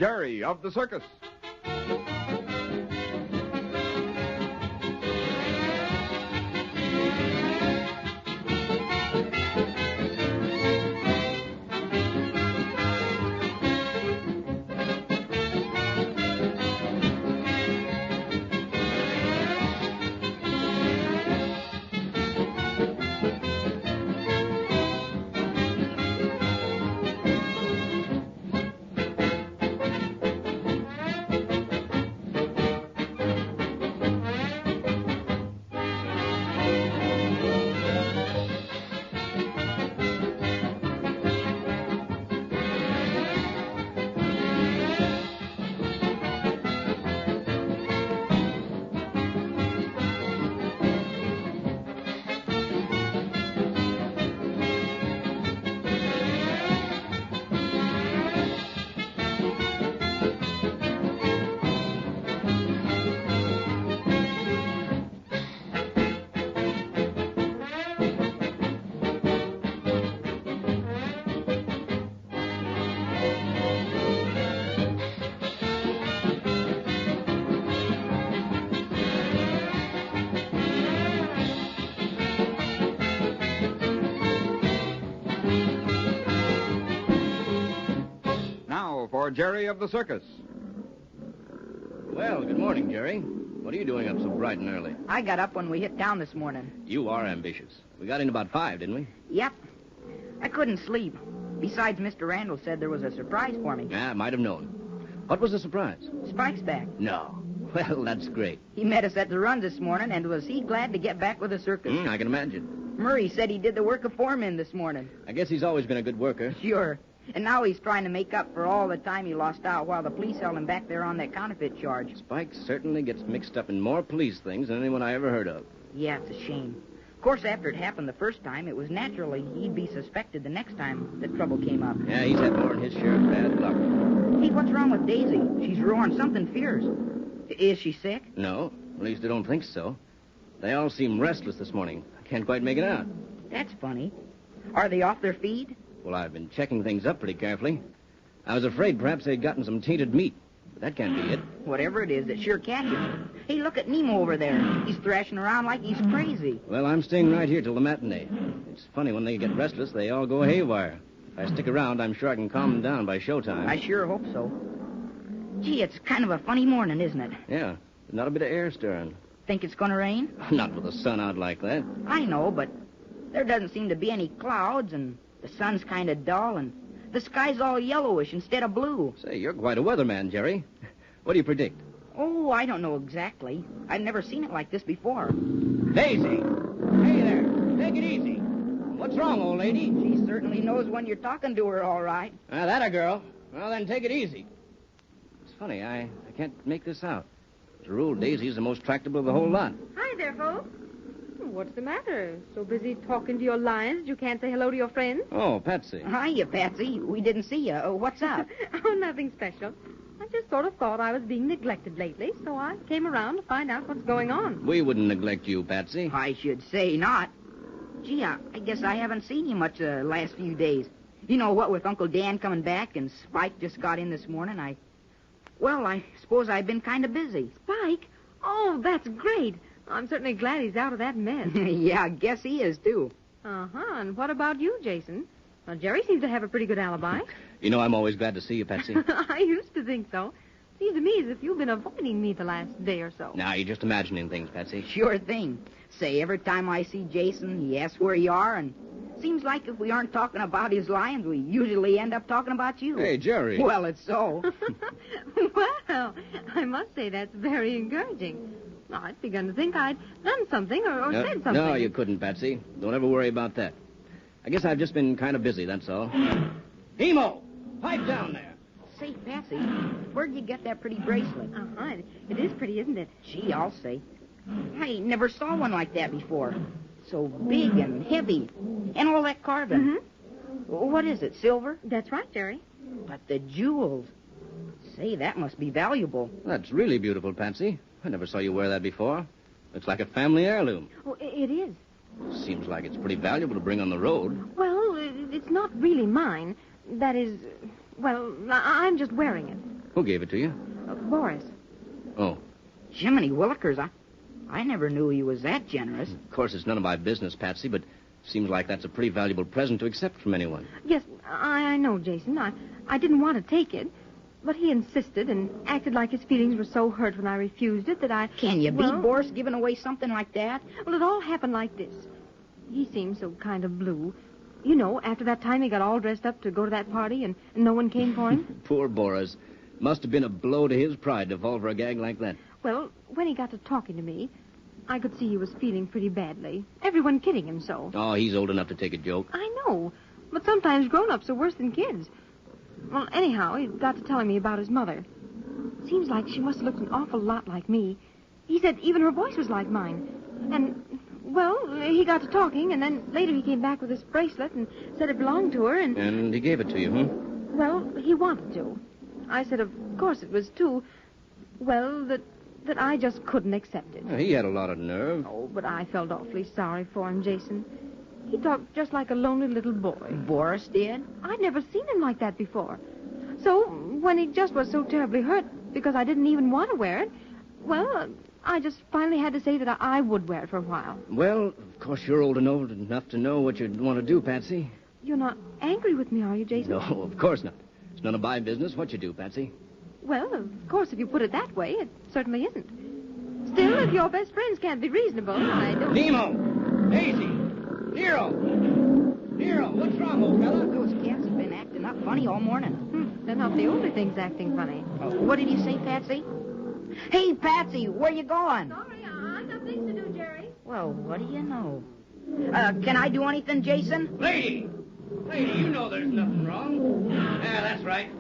Jerry of the Circus. For Jerry of the Circus. Well, good morning, Jerry. What are you doing up so bright and early? I got up when we hit town this morning. You are ambitious. We got in about 5, didn't we? Yep. I couldn't sleep. Besides, Mr. Randall said there was a surprise for me. Yeah, I might have known. What was the surprise? Spike's back. No. Well, that's great. He met us at the run this morning, and was he glad to get back with the circus. I can imagine. Murray said he did the work of foreman this morning. I guess he's always been a good worker. Sure. And now he's trying to make up for all the time he lost out while the police held him back there on that counterfeit charge. Spike certainly gets mixed up in more police things than anyone I ever heard of. Yeah, it's a shame. Of course, after it happened the first time, it was naturally he'd be suspected the next time that trouble came up. Yeah, he's had more than his share of bad luck. Hey, what's wrong with Daisy? She's roaring something fierce. Is she sick? No, at least I don't think so. They all seem restless this morning. I can't quite make it out. That's funny. Are they off their feed? Well, I've been checking things up pretty carefully. I was afraid perhaps they'd gotten some tainted meat. But that can't be it. Whatever it is, it sure can't be. Hey, look at Nemo over there. He's thrashing around like he's crazy. Well, I'm staying right here till the matinee. It's funny, when they get restless, they all go haywire. If I stick around, I'm sure I can calm them down by showtime. I sure hope so. Gee, it's kind of a funny morning, isn't it? Yeah, not a bit of air stirring. Think it's going to rain? Not with the sun out like that. I know, but there doesn't seem to be any clouds, and the sun's kind of dull, and the sky's all yellowish instead of blue. Say, you're quite a weatherman, Jerry. What do you predict? Oh, I don't know exactly. I've never seen it like this before. Daisy! Hey there, take it easy. What's wrong, old lady? She certainly knows when you're talking to her, all right. That a girl. Well, then take it easy. It's funny, I can't make this out. As a rule, Daisy's the most tractable of the whole lot. Hi there, folks. What's the matter? So busy talking to your lions that you can't say hello to your friends? Oh, Patsy. Hiya, Patsy. We didn't see you. What's up? Oh, nothing special. I just sort of thought I was being neglected lately, so I came around to find out what's going on. We wouldn't neglect you, Patsy. I should say not. Gee, I guess I haven't seen you much the last few days. You know what, with Uncle Dan coming back and Spike just got in this morning, I suppose I've been kind of busy. Spike? Oh, that's great. I'm certainly glad he's out of that mess. Yeah, I guess he is, too. Uh-huh. And what about you, Jason? Well, Jerry seems to have a pretty good alibi. You know, I'm always glad to see you, Patsy. I used to think so. Seems to me as if you've been avoiding me the last day or so. Now, you're just imagining things, Patsy. Sure thing. Say, every time I see Jason, he asks where you are, and seems like if we aren't talking about his lions, we usually end up talking about you. Hey, Jerry. Well, it's so. Well, I must say that's very encouraging. I'd begun to think I'd done something or said something. No, you couldn't, Patsy. Don't ever worry about that. I guess I've just been kind of busy, that's all. Emo! Pipe down there! Say, Patsy, where'd you get that pretty bracelet? Uh-huh. It is pretty, isn't it? Gee, I'll say. I never saw one like that before. So big and heavy. And all that carving. Mm-hmm. What is it, silver? That's right, Jerry. But the jewels. Say, that must be valuable. That's really beautiful, Patsy. I never saw you wear that before. Looks like a family heirloom. Oh, it is. Seems like it's pretty valuable to bring on the road. Well, it's not really mine. That is, well, I'm just wearing it. Who gave it to you? Boris. Oh, Jiminy Willikers, I never knew he was that generous. of course, it's none of my business, Patsy, but seems like that's a pretty valuable present to accept from anyone. Yes, I know, Jason. I didn't want to take it, but he insisted and acted like his feelings were so hurt when I refused it that I... Can you beat Boris giving away something like that? Well, it all happened like this. He seemed so kind of blue. You know, after that time he got all dressed up to go to that party and no one came for him. Poor Boris. Must have been a blow to his pride to fall for a gag like that. Well, when he got to talking to me, I could see he was feeling pretty badly. Everyone kidding him so. Oh, he's old enough to take a joke. I know, but sometimes grown-ups are worse than kids. Well, anyhow, he got to telling me about his mother. Seems like she must have looked an awful lot like me. He said even her voice was like mine. And, well, he got to talking, and then later he came back with this bracelet and said it belonged to her, and... And he gave it to you, huh? Well, he wanted to. I said, of course it was too... Well, that I just couldn't accept it. Well, he had a lot of nerve. Oh, but I felt awfully sorry for him, Jason. He talked just like a lonely little boy. Boris did? I'd never seen him like that before. So, when he just was so terribly hurt because I didn't even want to wear it, well, I just finally had to say that I would wear it for a while. Well, of course, you're old enough to know what you'd want to do, Patsy. You're not angry with me, are you, Jason? No, of course not. It's none of my business what you do, Patsy. Well, of course, if you put it that way, it certainly isn't. Still, if your best friends can't be reasonable, I don't... Nemo! Daisy! Nero! Nero, what's wrong, old fella? Those cats have been acting up funny all morning. They're not the only things acting funny. What did you say, Patsy? Hey, Patsy, where you going? Sorry, I've got things to do, Jerry. Well, what do you know? Can I do anything, Jason? Lady, you know there's nothing wrong. Yeah, that's right.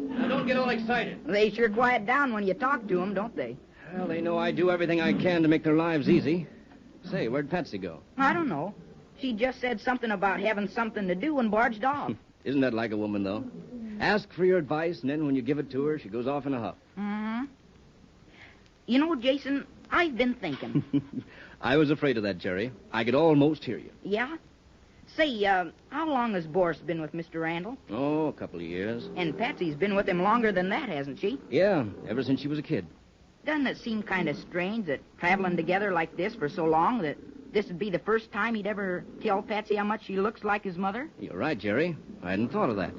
Now, don't get all excited. They sure quiet down when you talk to them, don't they? Well, they know I do everything I can to make their lives easy. Say, where'd Patsy go? I don't know. She just said something about having something to do and barged off. Isn't that like a woman, though? Ask for your advice, and then when you give it to her, she goes off in a huff. Mm-hmm. You know, Jason, I've been thinking. I was afraid of that, Jerry. I could almost hear you. Yeah? Say, how long has Boris been with Mr. Randall? Oh, a couple of years. And Patsy's been with him longer than that, hasn't she? Yeah, ever since she was a kid. Doesn't it seem kind of strange that traveling together like this for so long that this would be the first time he'd ever tell Patsy how much she looks like his mother? You're right, Jerry. I hadn't thought of that.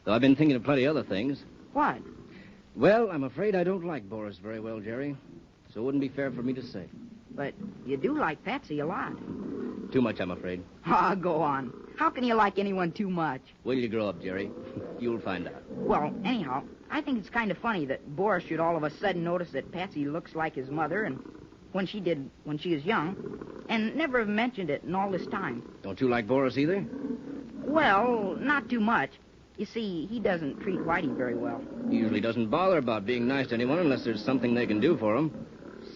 Though I've been thinking of plenty of other things. What? Well, I'm afraid I don't like Boris very well, Jerry. So it wouldn't be fair for me to say. But you do like Patsy a lot. Too much, I'm afraid. Ah, go on. How can you like anyone too much? Wait till you grow up, Jerry. You'll find out. Well, anyhow, I think it's kind of funny that Boris should all of a sudden notice that Patsy looks like his mother and when she was young, and never have mentioned it in all this time. Don't you like Boris either? Well, not too much. You see, he doesn't treat Whitey very well. He usually doesn't bother about being nice to anyone unless there's something they can do for him.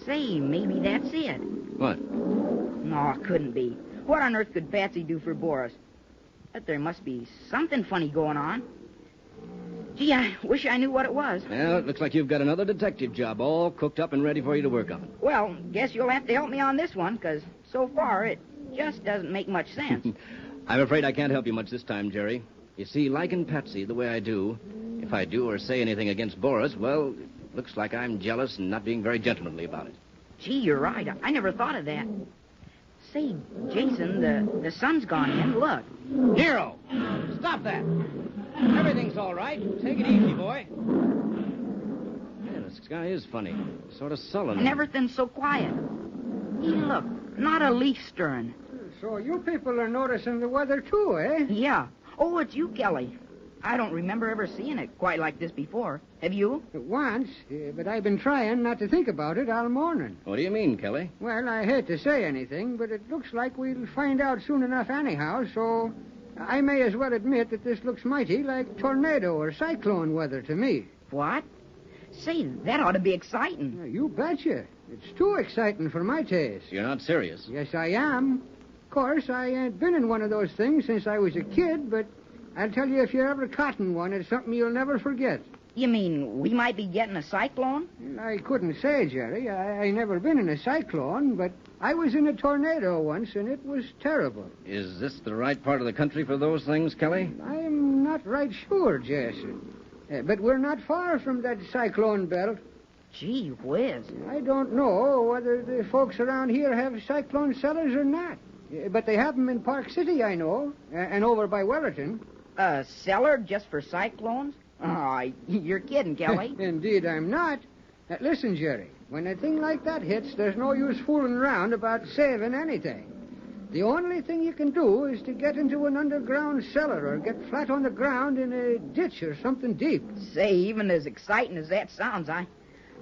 Say, maybe that's it. What? No, it couldn't be. What on earth could Patsy do for Boris? But there must be something funny going on. Gee, I wish I knew what it was. Well, it looks like you've got another detective job all cooked up and ready for you to work on. Well, guess you'll have to help me on this one, because so far it just doesn't make much sense. I'm afraid I can't help you much this time, Jerry. You see, liking Patsy the way I do, if I do or say anything against Boris, well, it looks like I'm jealous and not being very gentlemanly about it. Gee, you're right. I never thought of that. Say, Jason, the sun's gone in. Look. Nero! Stop that! Everything's all right. Take it easy, boy. Yeah, the sky is funny. Sort of sullen. And everything's so quiet. Hey, look, not a leaf stirring. So you people are noticing the weather, too, eh? Yeah. Oh, it's you, Kelly. I don't remember ever seeing it quite like this before. Have you? Once, but I've been trying not to think about it all morning. What do you mean, Kelly? Well, I hate to say anything, but it looks like we'll find out soon enough anyhow, so I may as well admit that this looks mighty like tornado or cyclone weather to me. What? Say, that ought to be exciting. You betcha. It's too exciting for my taste. You're not serious. Yes, I am. Of course, I ain't been in one of those things since I was a kid, but I'll tell you, if you're ever caught in one, it's something you'll never forget. You mean we might be getting a cyclone? I couldn't say, Jerry. I never been in a cyclone, but I was in a tornado once, and it was terrible. Is this the right part of the country for those things, Kelly? I'm not right sure, Jason. But we're not far from that cyclone belt. Gee whiz. I don't know whether the folks around here have cyclone cellars or not. But they have them in Park City, I know, and over by Wellerton. A cellar just for cyclones? Oh, you're kidding, Kelly. Indeed, I'm not. Listen, Jerry, when a thing like that hits, there's no use fooling around about saving anything. The only thing you can do is to get into an underground cellar or get flat on the ground in a ditch or something deep. Say, even as exciting as that sounds,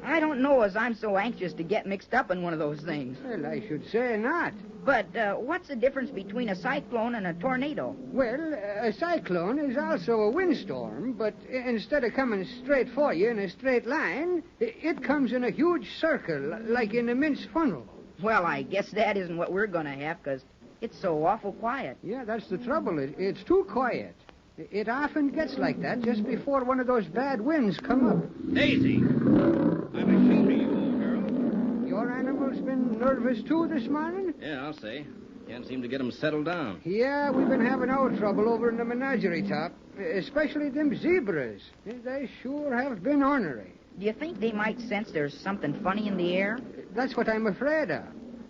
I don't know as I'm so anxious to get mixed up in one of those things. Well, I should say not. But what's the difference between a cyclone and a tornado? Well, a cyclone is also a windstorm, but instead of coming straight for you in a straight line, it comes in a huge circle, like in a mince funnel. Well, I guess that isn't what we're going to have, because it's so awful quiet. Yeah, that's the trouble. It's too quiet. It often gets like that just before one of those bad winds come up. Daisy! I'm ashamed of you, old girl. Your animal's been nervous, too, this morning? Yeah, I'll say. Can't seem to get them settled down. Yeah, we've been having our trouble over in the menagerie top, especially them zebras. They sure have been ornery. Do you think they might sense there's something funny in the air? That's what I'm afraid of.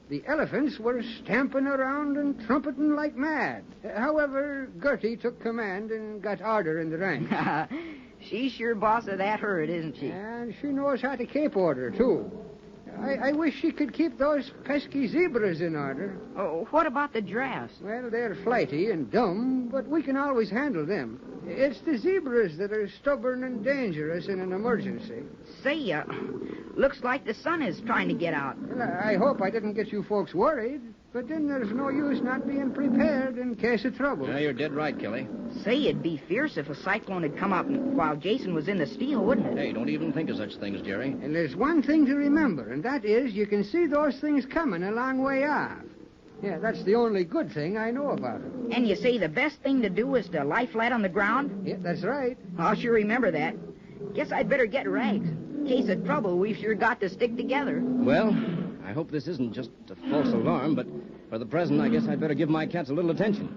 The elephants were stamping around and trumpeting like mad. However, Gertie took command and got order in the ranks. She's sure boss of that herd, isn't she? And she knows how to keep order, too. I wish she could keep those pesky zebras in order. Oh, what about the giraffes? Well, they're flighty and dumb, but we can always handle them. It's the zebras that are stubborn and dangerous in an emergency. Say, looks like the sun is trying to get out. Well, I hope I didn't get you folks worried, but then there's no use not being prepared in case of trouble. Yeah, you're dead right, Kelly. Say, it'd be fierce if a cyclone had come up while Jason was in the steel, wouldn't it? Hey, don't even think of such things, Jerry. And there's one thing to remember, and that is you can see those things coming a long way off. Yeah, that's the only good thing I know about them. And you say the best thing to do is to lie flat on the ground? Yeah, that's right. I'll sure remember that. Guess I'd better get rags. In case of trouble, we've sure got to stick together. Well, I hope this isn't just a false alarm, but for the present, I guess I'd better give my cats a little attention.